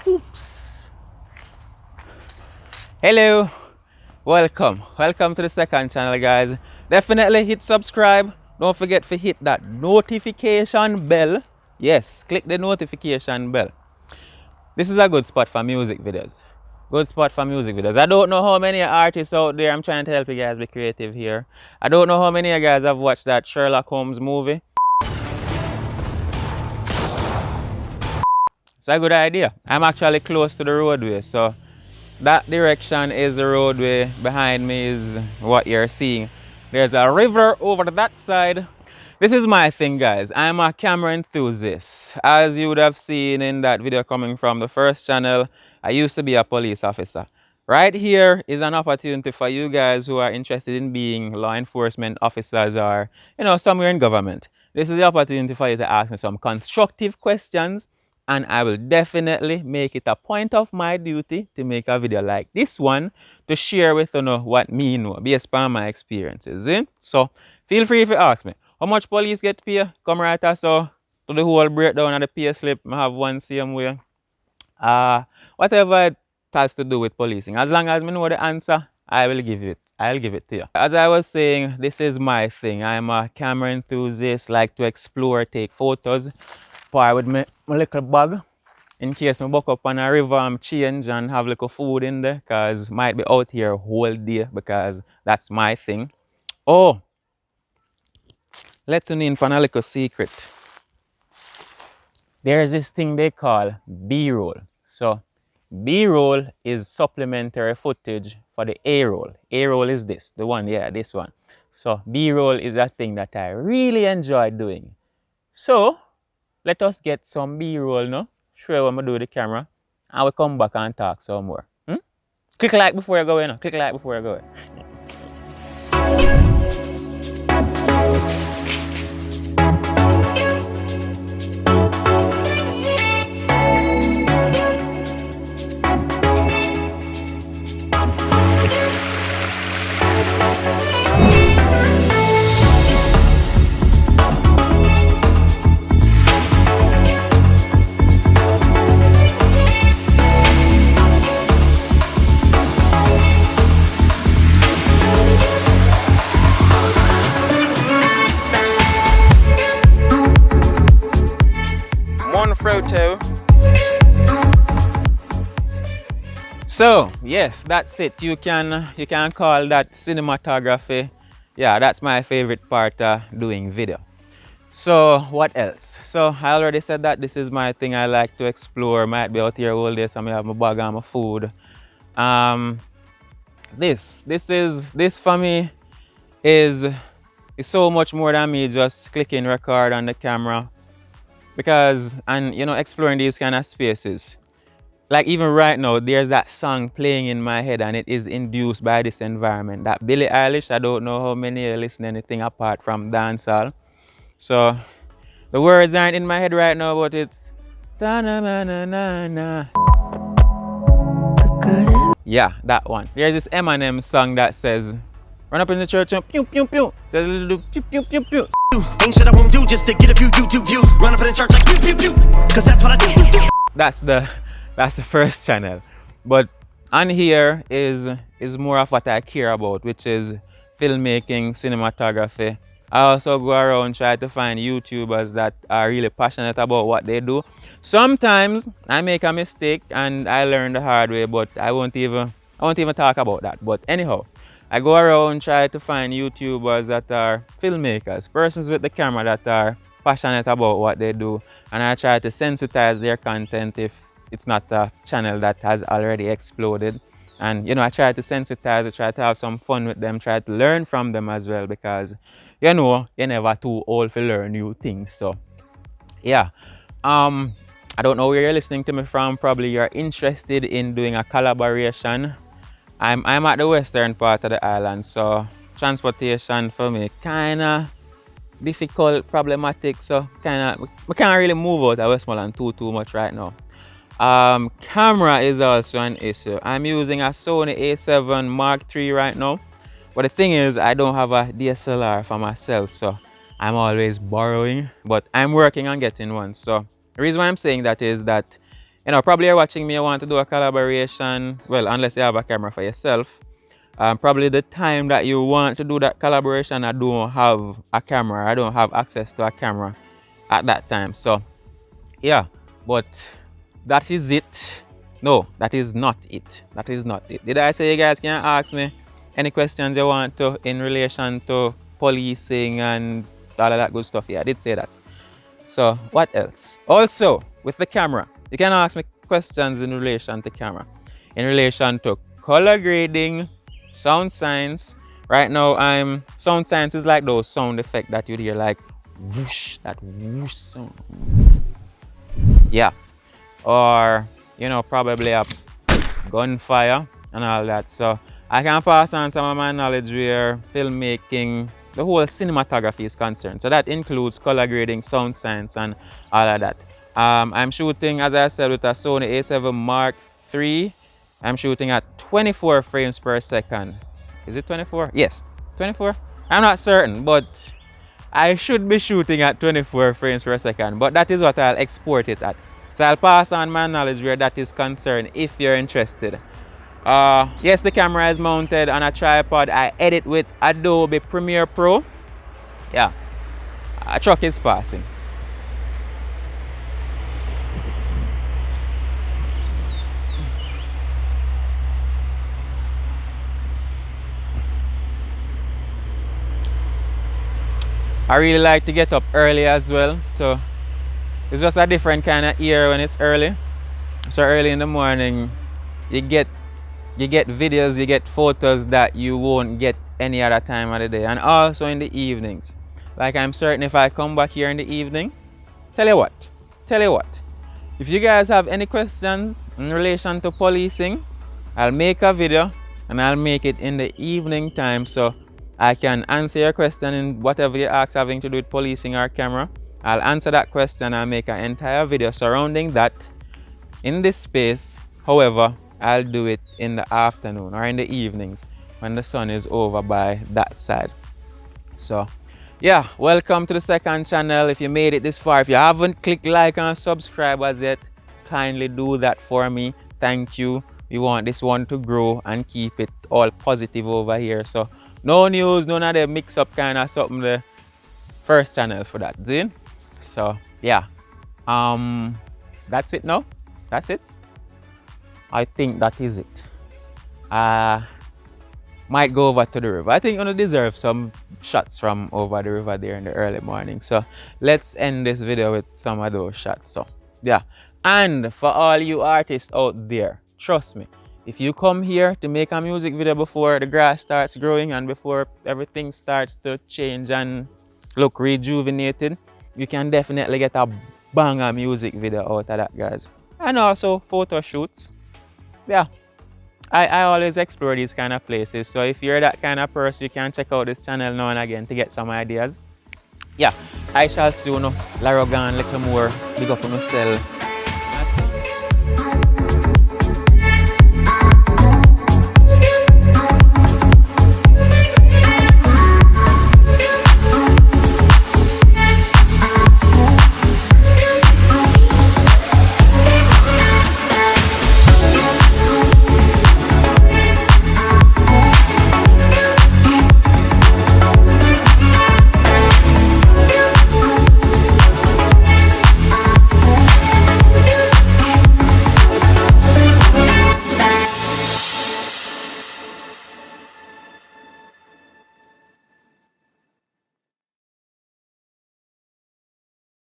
Oops. Hello, welcome to the second channel, guys. Definitely hit subscribe. Don't forget to hit that notification bell. Yes, click the notification bell. This is a good spot for music videos. I don't know how many artists out there. I'm trying to help you guys be creative here. I don't know how many of you guys have watched that Sherlock Holmes movie. It's a good idea. I'm actually close to the roadway, so that direction is the roadway. Behind me is what you're seeing. There's a river over that side. This is my thing, guys. I'm a camera enthusiast. As you would have seen in that video coming from the first channel, I used to be a police officer. Right here is an opportunity for you guys who are interested in being law enforcement officers or, somewhere in government. This is the opportunity for you to ask me some constructive questions, and I will definitely make it a point of my duty to make a video like this one to share with what me know based on my experiences. So feel free if you ask me. How much police get paid? Come right as so to the whole breakdown of the pay slip. I have one same way. Whatever it has to do with policing. As long as I know the answer, I will give it. I'll give it to you. As I was saying, this is my thing. I'm a camera enthusiast, like to explore, take photos. Pour with my little bag in case I buck up on a river, I'm change and have little food in there, because might be out here whole day because that's my thing. Oh, let you in for a little secret. There's this thing they call B-roll. So B-roll is supplementary footage for the A-roll. A-roll is this, the one, yeah, this one. So B-roll is a thing that I really enjoy doing. So let us get some B-roll now. Show you what I'm going to do with the camera. And we'll come back and talk some more. Click like before you go in. Click like before you go in. So yes, that's it. You can call that cinematography. Yeah, that's my favorite part of doing video. So what else? So I already said that this is my thing. I like to explore. Might be out here all day, so I have my bag and my food. This for me is so much more than me just clicking record on the camera, because exploring these kind of spaces. Like even right now, there's that song playing in my head and it is induced by this environment. That Billie Eilish, I don't know how many are listening anything apart from dancehall. So the words aren't in my head right now, but it's ta-na-na-na-na-na. Yeah, that one. There's this Eminem song that says, run up in the church and pew pew pew. There's a little pew pew pew pew. Ain't shit I won't do just to get a few YouTube views. Run up in the church like pew pew pew. Cause that's what I do. That's the first channel. But on here is more of what I care about, which is filmmaking, cinematography. I also go around try to find YouTubers that are really passionate about what they do. Sometimes I make a mistake and I learn the hard way, but I won't even talk about that. But anyhow, I go around try to find YouTubers that are filmmakers, persons with the camera that are passionate about what they do, and I try to sensitize their content if it's not a channel that has already exploded. And I try to sensitize, I try to have some fun with them, try to learn from them as well, because you're never too old to learn new things. So yeah, I don't know where you're listening to me from. Probably you're interested in doing a collaboration. I'm at the western part of the island, so transportation for me kinda difficult, problematic, so we can't really move out of Westmoreland too much right now. Camera is also an issue. I'm using a Sony A7 Mark III right now, but the thing is I don't have a DSLR for myself, so I'm always borrowing, but I'm working on getting one. So the reason why I'm saying that is that you know, probably you're watching me, you want to do a collaboration. Well, unless you have a camera for yourself. Probably the time that you want to do that collaboration, I don't have a camera. I don't have access to a camera at that time. So yeah, but that is it. No, that is not it. That is not it. Did I say you guys can ask me any questions you want to in relation to policing and all of that good stuff? Yeah, I did say that. So what else? Also, with the camera, you can ask me questions in relation to camera, in relation to color grading, sound science. Right now, sound science is like those sound effects that you'd hear, like whoosh, that whoosh sound. Yeah, or you know, probably a gunfire and all that. So I can pass on some of my knowledge where filmmaking, the whole cinematography is concerned. So that includes color grading, sound science, and all of that. I'm shooting, as I said, with a Sony A7 Mark III. I'm shooting at 24 frames per second. Is it 24? Yes, 24. I'm not certain, but I should be shooting at 24 frames per second. But that is what I'll export it at. So I'll pass on my knowledge where that is concerned if you're interested. Yes, the camera is mounted on a tripod. I edit with Adobe Premiere Pro. Yeah, a truck is passing. I really like to get up early as well. So it's just a different kind of air when it's early. So early in the morning, you get videos, you get photos that you won't get any other time of the day. And also in the evenings. Like I'm certain if I come back here in the evening, tell you what, if you guys have any questions in relation to policing, I'll make a video and I'll make it in the evening time so I can answer your question in whatever you ask having to do with policing or camera. I'll answer that question and make an entire video surrounding that in this space. However, I'll do it in the afternoon or in the evenings when the sun is over by that side. So yeah, welcome to the second channel. If you made it this far, if you haven't clicked like and subscribe as yet, kindly do that for me. Thank you. We want this one to grow and keep it all positive over here. So no news, none of the mix up kind of something, the first channel for that, Zin. So yeah, that's it now. That's it. I think that is it. Might go over to the river. I think I'm gonna deserve some shots from over the river there in the early morning. So let's end this video with some of those shots. So yeah, and for all you artists out there, trust me, if you come here to make a music video before the grass starts growing and before everything starts to change and look rejuvenated, you can definitely get a banger music video out of that, guys. And also photo shoots. Yeah, I always explore these kind of places. So if you're that kind of person, you can check out this channel now and again to get some ideas. Yeah, I shall see you now. Larogan, little more. Big up on myself.